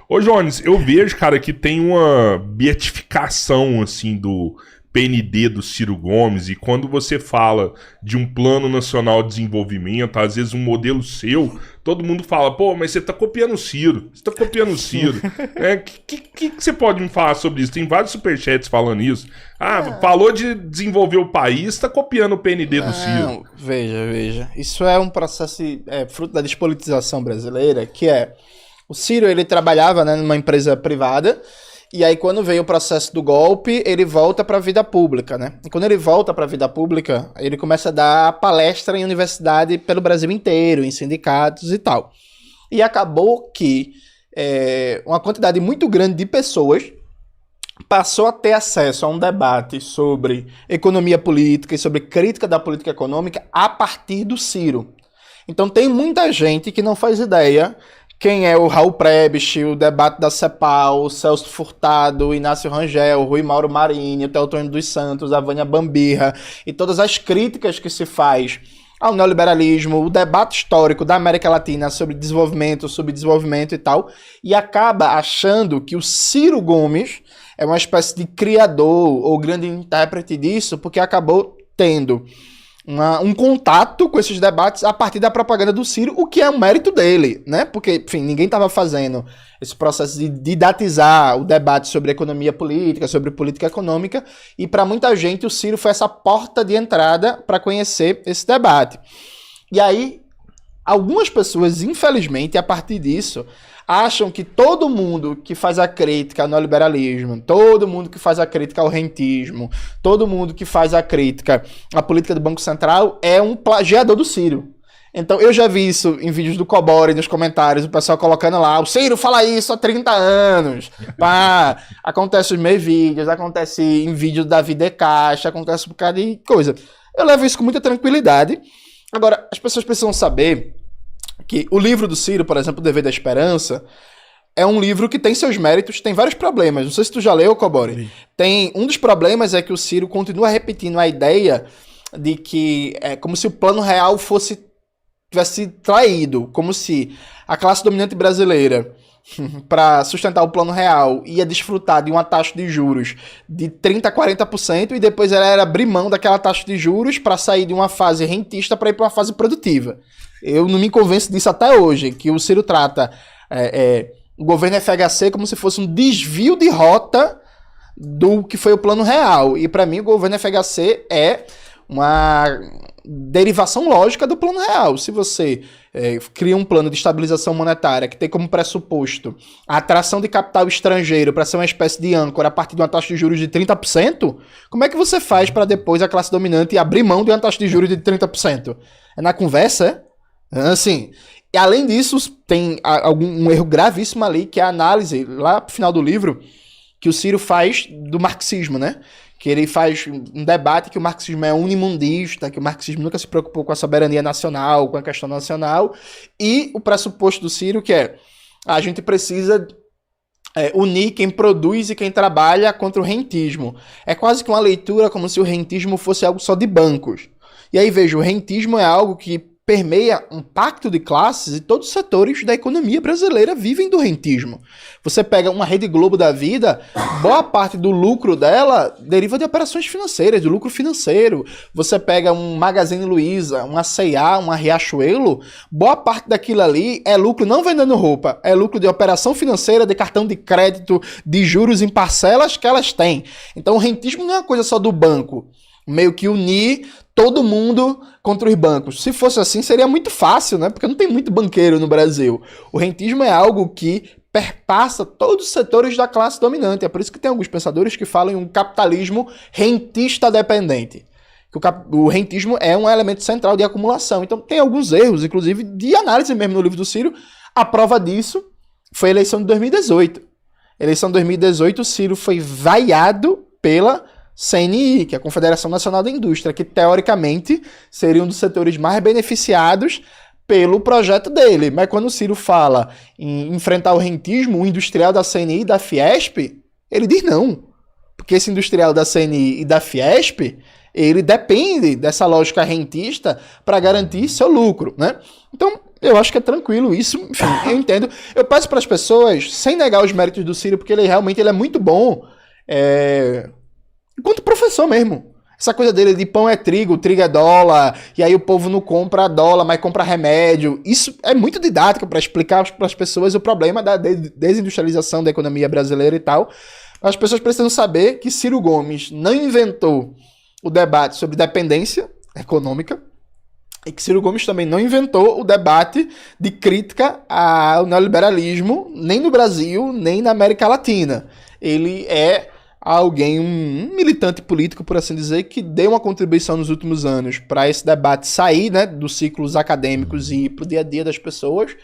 Ô, Jones, eu vejo, cara, que tem uma beatificação, assim, do PND do Ciro Gomes, e quando você fala de um plano nacional de desenvolvimento, às vezes um modelo seu, todo mundo fala, pô, mas você tá copiando o Ciro, que você pode me falar sobre isso? Tem vários superchats falando isso. Falou de desenvolver o país, tá copiando o PND do Ciro. Veja, isso é um processo fruto da despolitização brasileira, que o Ciro, ele trabalhava, né, numa empresa privada. E aí, quando veio o processo do golpe, ele volta para a vida pública, né? E quando ele volta para a vida pública, ele começa a dar palestra em universidade pelo Brasil inteiro, em sindicatos e tal. E acabou que uma quantidade muito grande de pessoas passou a ter acesso a um debate sobre economia política e sobre crítica da política econômica a partir do Ciro. Então, tem muita gente que não faz ideia quem é o Raul Prebisch, o debate da CEPAL, o Celso Furtado, o Inácio Rangel, o Rui Mauro Marini, o Teotônio dos Santos, a Vânia Bambirra e todas as críticas que se faz ao neoliberalismo, o debate histórico da América Latina sobre desenvolvimento, subdesenvolvimento e tal, e acaba achando que o Ciro Gomes é uma espécie de criador ou grande intérprete disso, porque acabou tendo um contato com esses debates a partir da propaganda do Ciro, o que é um mérito dele, né? Porque, enfim, ninguém estava fazendo esse processo de didatizar o debate sobre economia política, sobre política econômica, e para muita gente o Ciro foi essa porta de entrada para conhecer esse debate. E aí, algumas pessoas, infelizmente, a partir disso, acham que todo mundo que faz a crítica ao neoliberalismo, todo mundo que faz a crítica ao rentismo, todo mundo que faz a crítica à política do Banco Central é um plagiador do Ciro. Então, eu já vi isso em vídeos do Cobori, nos comentários, o pessoal colocando lá, o Ciro fala isso há 30 anos. Pá, acontece nos meus vídeos, acontece em vídeo da Vida é Caixa, acontece um bocado de coisa. Eu levo isso com muita tranquilidade. Agora, as pessoas precisam saber que o livro do Ciro, por exemplo, O Dever da Esperança, é um livro que tem seus méritos, tem vários problemas. Não sei se tu já leu, Cobori. Um dos problemas é que o Ciro continua repetindo a ideia de que é como se o plano real tivesse traído, como se a classe dominante brasileira, para sustentar o plano real, ia desfrutar de uma taxa de juros de 30% a 40% e depois ela era abrir mão daquela taxa de juros para sair de uma fase rentista para ir para uma fase produtiva. Eu não me convenço disso até hoje, que o Ciro trata o governo FHC como se fosse um desvio de rota do que foi o plano real. E para mim o governo FHC é uma derivação lógica do plano real. Se você cria um plano de estabilização monetária que tem como pressuposto a atração de capital estrangeiro para ser uma espécie de âncora a partir de uma taxa de juros de 30%, como é que você faz para depois a classe dominante abrir mão de uma taxa de juros de 30%? É na conversa, assim. E além disso, tem um erro gravíssimo ali, que é a análise, lá pro final do livro, que o Ciro faz do marxismo, né? Que ele faz um debate que o marxismo é unimundista, que o marxismo nunca se preocupou com a soberania nacional, com a questão nacional, e o pressuposto do Ciro, que é a gente precisa unir quem produz e quem trabalha contra o rentismo. É quase que uma leitura como se o rentismo fosse algo só de bancos. E aí, veja, o rentismo é algo que permeia um pacto de classes e todos os setores da economia brasileira vivem do rentismo. Você pega uma Rede Globo da vida, boa parte do lucro dela deriva de operações financeiras, do lucro financeiro. Você pega um Magazine Luiza, uma C&A, uma Riachuelo, boa parte daquilo ali é lucro não vendendo roupa, é lucro de operação financeira, de cartão de crédito, de juros em parcelas que elas têm. Então o rentismo não é uma coisa só do banco, meio que unir todo mundo contra os bancos. Se fosse assim, seria muito fácil, né? Porque não tem muito banqueiro no Brasil. O rentismo é algo que perpassa todos os setores da classe dominante. É por isso que tem alguns pensadores que falam em um capitalismo rentista dependente. O rentismo é um elemento central de acumulação. Então tem alguns erros, inclusive de análise mesmo no livro do Ciro. A prova disso foi a eleição de 2018. Eleição de 2018, o Ciro foi vaiado pela CNI, que é a Confederação Nacional da Indústria, que teoricamente seria um dos setores mais beneficiados pelo projeto dele. Mas quando o Ciro fala em enfrentar o rentismo, o industrial da CNI e da Fiesp, ele diz não. Porque esse industrial da CNI e da Fiesp ele depende dessa lógica rentista para garantir seu lucro, né? Então, eu acho que é tranquilo isso, enfim, eu entendo. Eu peço para as pessoas, sem negar os méritos do Ciro, porque ele realmente é muito bom, enquanto professor mesmo. Essa coisa dele de pão é trigo é dólar, e aí o povo não compra dólar, mas compra remédio. Isso é muito didático para explicar para as pessoas o problema da desindustrialização da economia brasileira e tal. As pessoas precisam saber que Ciro Gomes não inventou o debate sobre dependência econômica e que Ciro Gomes também não inventou o debate de crítica ao neoliberalismo, nem no Brasil, nem na América Latina. Ele é alguém, um militante político, por assim dizer, que deu uma contribuição nos últimos anos para esse debate sair, né, dos ciclos acadêmicos e ir para o dia a dia das pessoas.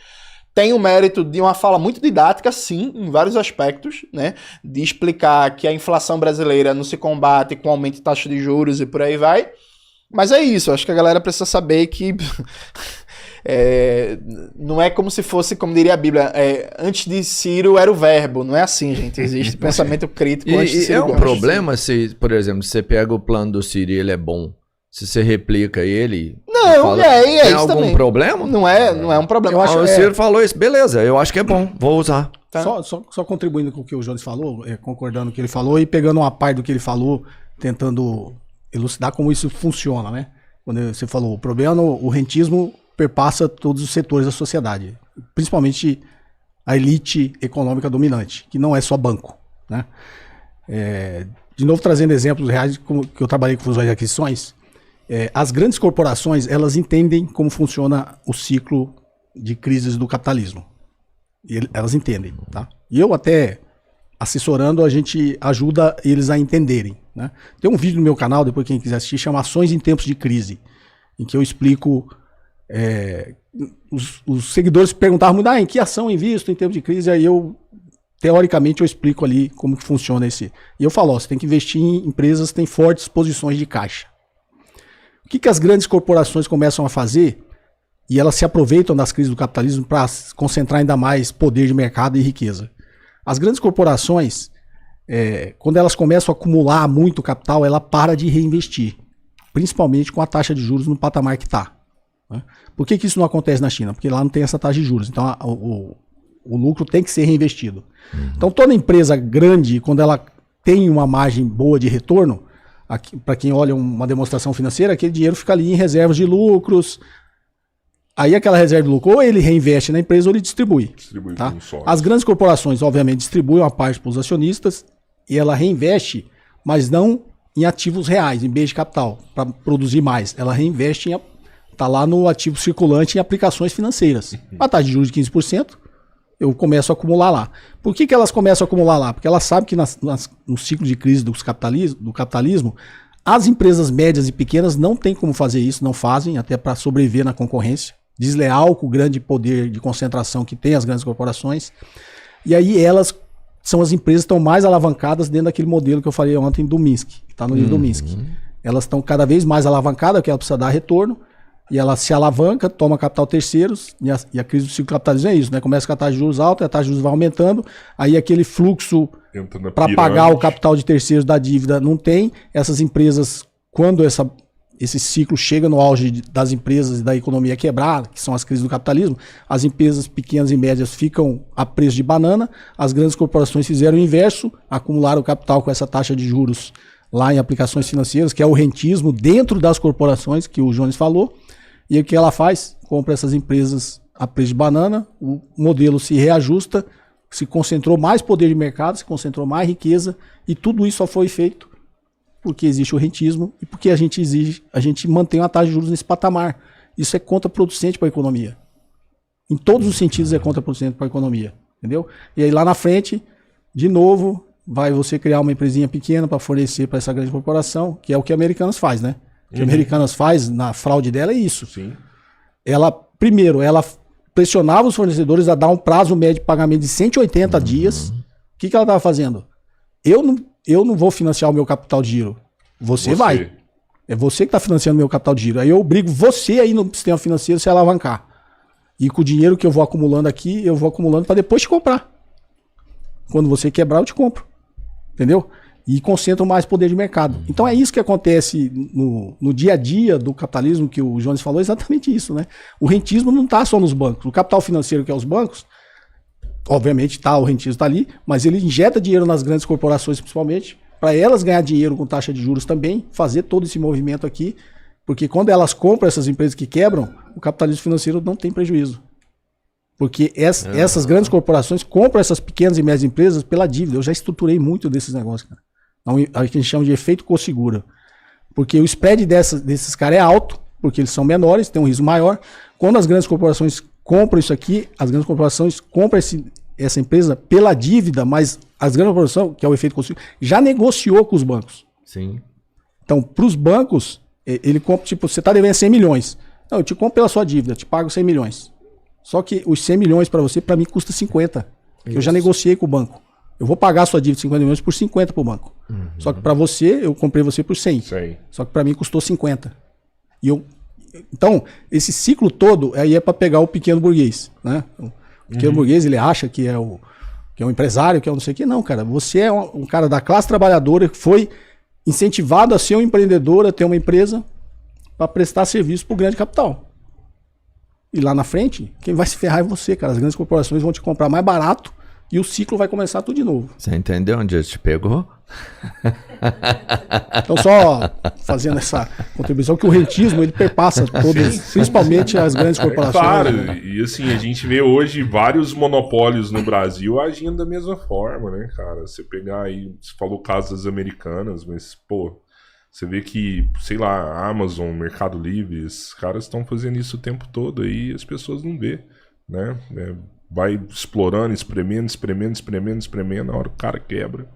Tem o mérito de uma fala muito didática, sim, em vários aspectos, né, de explicar que a inflação brasileira não se combate com aumento de taxa de juros e por aí vai. Mas é isso, acho que a galera precisa saber que não é como se fosse, como diria a Bíblia, antes de Ciro era o verbo. Não é assim, gente. Existe pensamento crítico antes de Ciro. É um problema se, por exemplo, você pega o plano do Ciro e ele é bom. Se você replica ele... Não, tem isso algum também. problema? Não é um problema. O Ciro falou isso, beleza, eu acho que é bom, vou usar. Tá. Só contribuindo com o que o Jones falou, concordando com o que ele falou e pegando uma parte do que ele falou, tentando elucidar como isso funciona, né? Quando você falou, o problema, o rentismo perpassa todos os setores da sociedade, principalmente a elite econômica dominante, que não é só banco, né? De novo, trazendo exemplos reais, que eu trabalhei com fusões e aquisições, as grandes corporações, elas entendem como funciona o ciclo de crises do capitalismo. Elas entendem, tá? E eu até, assessorando, a gente ajuda eles a entenderem, né? Tem um vídeo no meu canal, depois quem quiser assistir, chama Ações em Tempos de Crise, em que eu explico... os seguidores perguntavam muito, em que ação invisto em tempos de crise, aí teoricamente eu explico ali como que funciona esse, e eu falo, você tem que investir em empresas que têm fortes posições de caixa. O que as grandes corporações começam a fazer, e elas se aproveitam das crises do capitalismo para concentrar ainda mais poder de mercado e riqueza. As grandes corporações, quando elas começam a acumular muito capital, ela para de reinvestir, principalmente com a taxa de juros no patamar que está. Por que isso não acontece na China? Porque lá não tem essa taxa de juros, então o lucro tem que ser reinvestido. Então toda empresa grande, quando ela tem uma margem boa de retorno, para quem olha uma demonstração financeira, aquele dinheiro fica ali em reservas de lucros, aí aquela reserva de lucro ou ele reinveste na empresa ou ele distribui. Tá? As grandes corporações obviamente distribuem uma parte para os acionistas e ela reinveste, mas não em ativos reais, em bens de capital, para produzir mais. Ela reinveste está lá no ativo circulante em aplicações financeiras. A taxa de juros de 15%, eu começo a acumular lá. Por que elas começam a acumular lá? Porque elas sabem que no ciclo de crise do capitalismo, as empresas médias e pequenas não têm como fazer isso, não fazem, até para sobreviver na concorrência, desleal com o grande poder de concentração que tem as grandes corporações. E aí elas são as empresas que estão mais alavancadas dentro daquele modelo que eu falei ontem do Minsky, que está no livro do Minsky. Elas estão cada vez mais alavancadas, porque ela precisa dar retorno, e ela se alavanca, toma capital terceiros, e a crise do ciclo capitalismo é isso, né? Começa com a taxa de juros alta, a taxa de juros vai aumentando, aí aquele fluxo para pagar o capital de terceiros da dívida não tem. Essas empresas, quando esse ciclo chega no auge das empresas e da economia quebrar, que são as crises do capitalismo, as empresas pequenas e médias ficam a preço de banana, as grandes corporações fizeram o inverso, acumularam o capital com essa taxa de juros lá em aplicações financeiras, que é o rentismo dentro das corporações, que o Jones falou. E o que ela faz? Compra essas empresas a preço de banana, o modelo se reajusta, se concentrou mais poder de mercado, se concentrou mais riqueza, e tudo isso só foi feito porque existe o rentismo e porque a gente mantém uma taxa de juros nesse patamar. Isso é contraproducente para a economia. Em todos os sentidos é contraproducente para a economia, entendeu? E aí lá na frente, de novo, vai você criar uma empresinha pequena para fornecer para essa grande corporação, que é o que a Americanas faz, né? O que a Americanas faz na fraude dela é isso. Sim. Ela pressionava os fornecedores a dar um prazo médio de pagamento de 180 dias. O que ela estava fazendo? Eu não vou financiar o meu capital de giro. Você vai. É você que está financiando o meu capital de giro. Aí eu obrigo você aí no sistema financeiro a se alavancar. E com o dinheiro que eu vou acumulando aqui, eu vou acumulando para depois te comprar. Quando você quebrar, eu te compro. Entendeu? e concentram mais poder de mercado. Então é isso que acontece no dia a dia do capitalismo, que o Jones falou, exatamente isso, né? O rentismo não está só nos bancos. O capital financeiro, que é os bancos, obviamente o rentismo está ali, mas ele injeta dinheiro nas grandes corporações, principalmente, para elas ganhar dinheiro com taxa de juros também, fazer todo esse movimento aqui, porque quando elas compram essas empresas que quebram, o capitalismo financeiro não tem prejuízo. Porque essas grandes corporações compram essas pequenas e médias empresas pela dívida. Eu já estruturei muito desses negócios, cara. Então, a gente chama de efeito co-segura. Porque o spread desses caras é alto, porque eles são menores, tem um risco maior. Quando as grandes corporações compram isso aqui, as grandes corporações compram essa empresa pela dívida, mas as grandes corporações, que é o efeito co-segura, já negociou com os bancos. Sim. Então, para os bancos, ele compra, tipo, você está devendo 100 milhões. Não, eu te compro pela sua dívida, te pago 100 milhões. Só que os 100 milhões para você, para mim, custa 50. Eu já negociei com o banco. Eu vou pagar a sua dívida de 50 milhões por 50 para o banco. Uhum. Só que para você, eu comprei você por 100. Sim. Só que para mim custou 50. Então, esse ciclo todo aí é para pegar o pequeno burguês. Né? O pequeno burguês, ele acha que é um empresário, que é um não sei o quê. Não, cara. Você é um cara da classe trabalhadora que foi incentivado a ser um empreendedor, a ter uma empresa para prestar serviço para o grande capital. E lá na frente, quem vai se ferrar é você, cara. As grandes corporações vão te comprar mais barato e o ciclo vai começar tudo de novo. Você entendeu onde ele te pegou? Então, só fazendo essa contribuição, que o rentismo, ele perpassa todas, principalmente as grandes corporações. Claro, né? E assim, a gente vê hoje vários monopólios no Brasil agindo da mesma forma, né, cara? Você pegar aí, você falou casas americanas, mas, pô, você vê que, sei lá, Amazon, Mercado Livre, esses caras estão fazendo isso o tempo todo aí e as pessoas não vê, né? Vai explorando, espremendo, na hora que o cara quebra,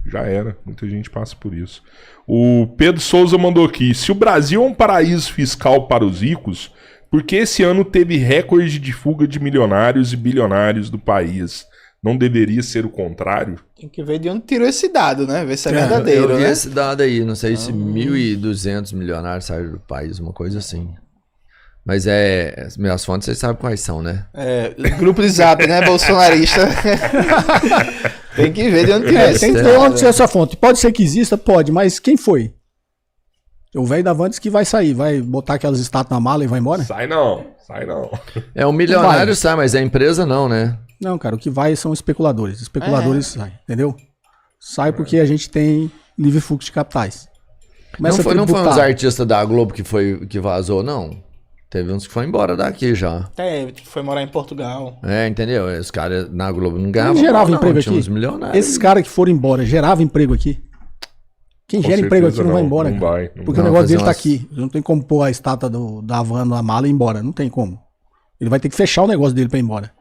já era. Muita gente passa por isso. O Pedro Souza mandou aqui: se o Brasil é um paraíso fiscal para os ricos, por que esse ano teve recorde de fuga de milionários e bilionários do país? Não deveria ser o contrário? Tem que ver de onde tirou esse dado, né? Ver se é verdadeiro, eu vi né? esse dado aí, não sei se 1.200 milionários saíram do país, uma coisa assim. Mas as minhas fontes, vocês sabem quais são, né? Grupo de zap, né? Bolsonarista. Tem que ver de onde tirou esse Tem que ver onde tirou essa fonte. Pode ser que exista, pode, mas quem foi? O velho da Vantes que vai sair, vai botar aquelas estátuas na mala e vai embora? Sai não. É um milionário, sai, mas a empresa não, né? Não, cara, o que vai são especuladores. Especuladores saem, entendeu? Sai porque a gente tem livre fluxo de capitais. Não foi uns artistas da Globo que vazou, não? Teve uns que foram embora daqui já. Foi morar em Portugal. Entendeu? Os caras na Globo não ganhavam. Não gerava emprego aqui. Uns milionários. Esses caras que foram embora, geravam emprego aqui. Quem gera emprego aqui não vai embora. Não vai. Porque o negócio dele tá aqui. Não tem como pôr a estátua da Havana na mala e ir embora. Não tem como. Ele vai ter que fechar o negócio dele pra ir embora.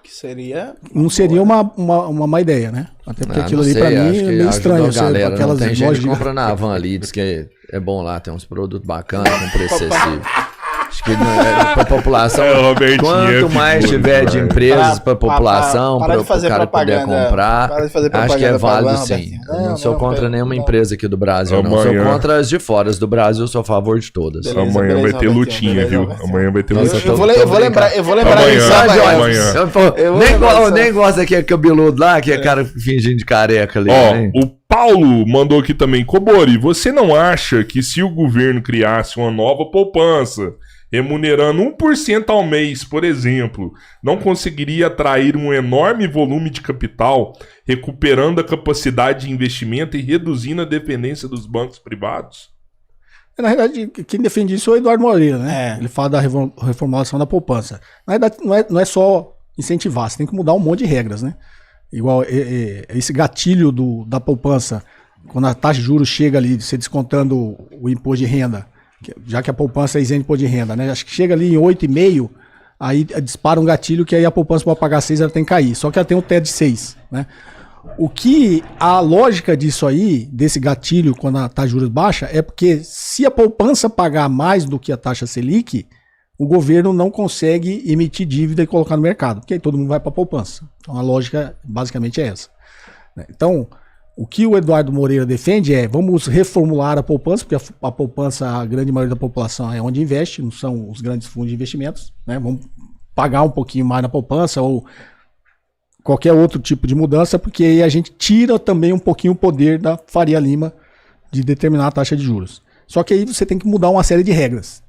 Que seria... Não seria uma má ideia, né? Até porque aquilo ali pra mim é meio estranho. Galera, aquelas tem gente que compra na Havan ali, diz que é bom lá, tem uns produtos bacanas com preço excessivo. Acho que pra população, quanto mais tiver de empresas pra população, para o cara poder comprar, acho que é válido sim. Não sou contra nenhuma empresa aqui do Brasil, não. Sou contra as de fora. As do Brasil, sou a favor de todas. Amanhã vai ter lutinha, viu? Amanhã vai ter lutinha. Eu vou lembrar isso amanhã. Eu nem gosto daquele cabeludo lá, que é cara fingindo de careca ali. O Paulo mandou aqui também: Cobori, você não acha que se o governo criasse uma nova poupança, remunerando 1% ao mês, por exemplo, não conseguiria atrair um enorme volume de capital, recuperando a capacidade de investimento e reduzindo a dependência dos bancos privados? Na verdade, quem defende isso é o Eduardo Moreira, né? Ele fala da reformulação da poupança. Na verdade, não é só incentivar, você tem que mudar um monte de regras, né? Igual esse gatilho da poupança, quando a taxa de juros chega ali, você descontando o imposto de renda, já que a poupança é isenta de imposto de renda, né? Acho que chega ali em 8,5, aí dispara um gatilho que aí a poupança pode pagar 6, ela tem que cair. Só que ela tem um teto de 6, né? O que a lógica disso aí, desse gatilho, quando a taxa de juros baixa, é porque se a poupança pagar mais do que a taxa Selic, o governo não consegue emitir dívida e colocar no mercado, porque aí todo mundo vai para a poupança. Então a lógica basicamente é essa. Então, o que o Eduardo Moreira defende é: vamos reformular a poupança, porque a poupança, a grande maioria da população é onde investe, não são os grandes fundos de investimentos, né? Vamos pagar um pouquinho mais na poupança ou qualquer outro tipo de mudança, porque aí a gente tira também um pouquinho o poder da Faria Lima de determinar a taxa de juros. Só que aí você tem que mudar uma série de regras.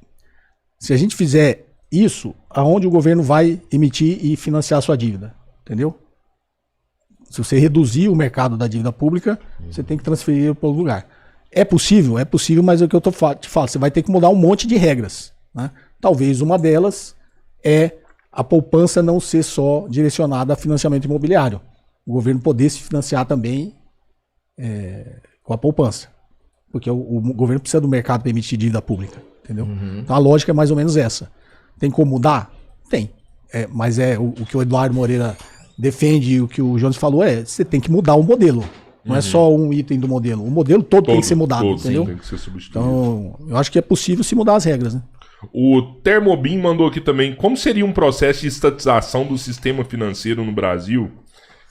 Se a gente fizer isso, aonde o governo vai emitir e financiar a sua dívida? Entendeu? Se você reduzir o mercado da dívida pública, você tem que transferir para outro lugar. É possível, mas é o que eu te falo, você vai ter que mudar um monte de regras, né? Talvez uma delas é a poupança não ser só direcionada a financiamento imobiliário. O governo poder se financiar também com a poupança. Porque o governo precisa do mercado para emitir dívida pública, entendeu? Então a lógica é mais ou menos essa. Tem como mudar? Tem. Mas o que o Eduardo Moreira defende e o que o Jones falou você tem que mudar o modelo. Não é só um item do modelo. O modelo todo tem que ser mudado, entendeu? Tem que ser substituído. Então, eu acho que é possível se mudar as regras, né? O Termobim mandou aqui também, como seria um processo de estatização do sistema financeiro no Brasil?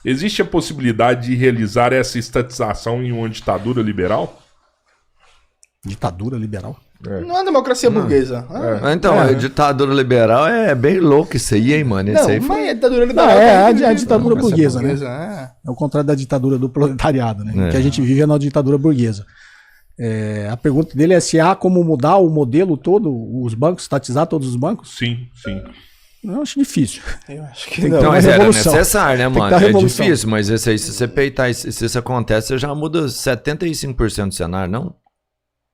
Existe a possibilidade de realizar essa estatização em uma ditadura liberal? Ditadura liberal? Não é uma democracia burguesa. Então, a ditadura liberal é bem louco isso aí, hein, mano? Não, aí mas a ditadura liberal a ditadura burguesa, né? É o contrário da ditadura do proletariado, né? Que a gente vive na ditadura burguesa. A pergunta dele é se há como mudar o modelo todo, os bancos, estatizar todos os bancos? Sim. Eu acho difícil. Eu acho que não. Mas era necessário, né, mano? É difícil, mas esse aí, se você peitar, se isso acontece, você já muda 75% do cenário, não?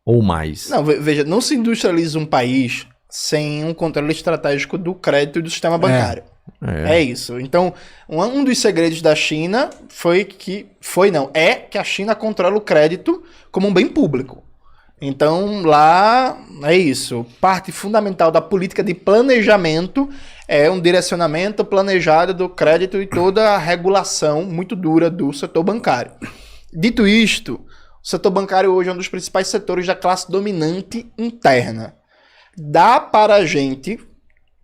Ou mais? Não, veja, não se industrializa um país sem um controle estratégico do crédito e do sistema bancário. É isso. Então, um dos segredos da China é que a China controla o crédito como um bem público. Então, lá é isso. Parte fundamental da política de planejamento é um direcionamento planejado do crédito e toda a regulação muito dura do setor bancário. Dito isto, o setor bancário hoje é um dos principais setores da classe dominante interna. Dá para a gente,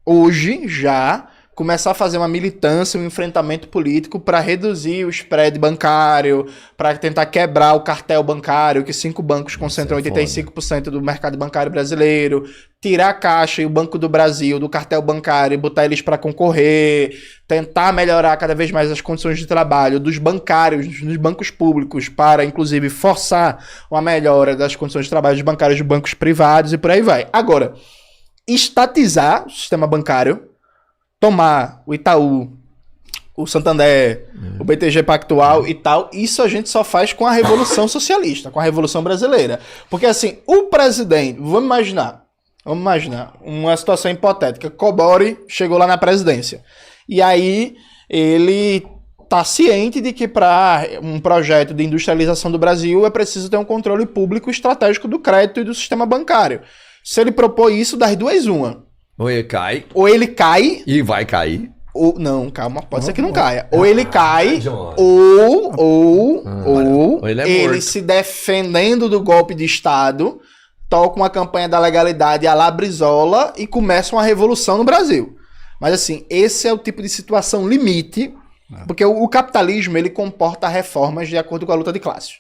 hoje, já começar a fazer uma militância, um enfrentamento político para reduzir o spread bancário, para tentar quebrar o cartel bancário, que 5 bancos concentram 85% do mercado bancário brasileiro, tirar a Caixa e o Banco do Brasil do cartel bancário e botar eles para concorrer, tentar melhorar cada vez mais as condições de trabalho dos bancários, dos bancos públicos, para inclusive forçar uma melhora das condições de trabalho dos bancários de bancos privados e por aí vai. Agora, estatizar o sistema bancário, tomar o Itaú, o Santander, o BTG Pactual e tal, isso a gente só faz com a Revolução Socialista, com a Revolução Brasileira. Porque assim, o presidente, vamos imaginar uma situação hipotética, Cobori chegou lá na presidência, e aí ele tá ciente de que para um projeto de industrialização do Brasil é preciso ter um controle público estratégico do crédito e do sistema bancário. Se ele propor isso, das duas, uma. Ou ele cai. Ou ele cai. E vai cair. Ou, não, calma, pode ser que não caia. Ou ele cai, ou ele se defendendo do golpe de Estado, toca uma campanha da legalidade à la Brizola e começa uma revolução no Brasil. Mas assim, esse é o tipo de situação limite, porque o capitalismo ele comporta reformas de acordo com a luta de classes.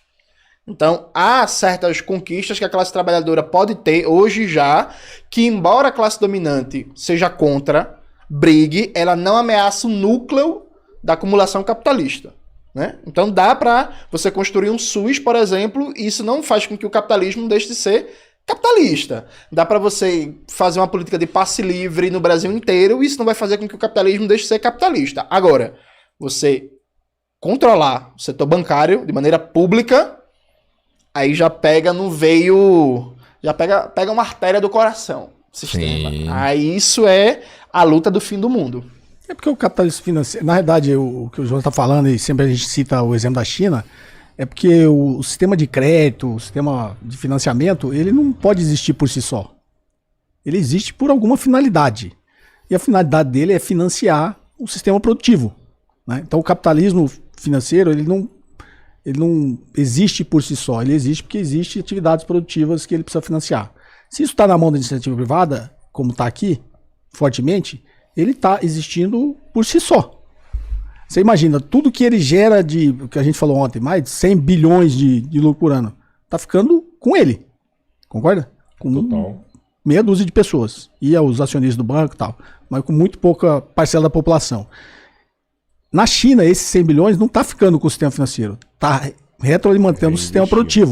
Então, há certas conquistas que a classe trabalhadora pode ter hoje já, que embora a classe dominante seja contra, brigue, ela não ameaça o núcleo da acumulação capitalista, né? Então dá para você construir um SUS, por exemplo, e isso não faz com que o capitalismo deixe de ser capitalista. Dá para você fazer uma política de passe livre no Brasil inteiro, e isso não vai fazer com que o capitalismo deixe de ser capitalista. Agora, você controlar o setor bancário de maneira pública, aí já pega no veio, já pega uma artéria do coração, sistema. Sim. Aí isso é a luta do fim do mundo. É porque o capitalismo financeiro, na verdade, o que o João está falando, e sempre a gente cita o exemplo da China, é porque o sistema de crédito, o sistema de financiamento, ele não pode existir por si só. Ele existe por alguma finalidade. E a finalidade dele é financiar o sistema produtivo, né? Então o capitalismo financeiro, ele não existe por si só, ele existe porque existem atividades produtivas que ele precisa financiar. Se isso está na mão da iniciativa privada, como está aqui, fortemente, ele está existindo por si só. Você imagina, tudo que ele gera o que a gente falou ontem, mais de 100 bilhões de lucro por ano, está ficando com ele, concorda? Com Total. Meia dúzia de pessoas, e os acionistas do banco e tal, mas com muito pouca parcela da população. Na China, esses 100 bilhões não está ficando com o sistema financeiro, está retroalimentando o sistema produtivo.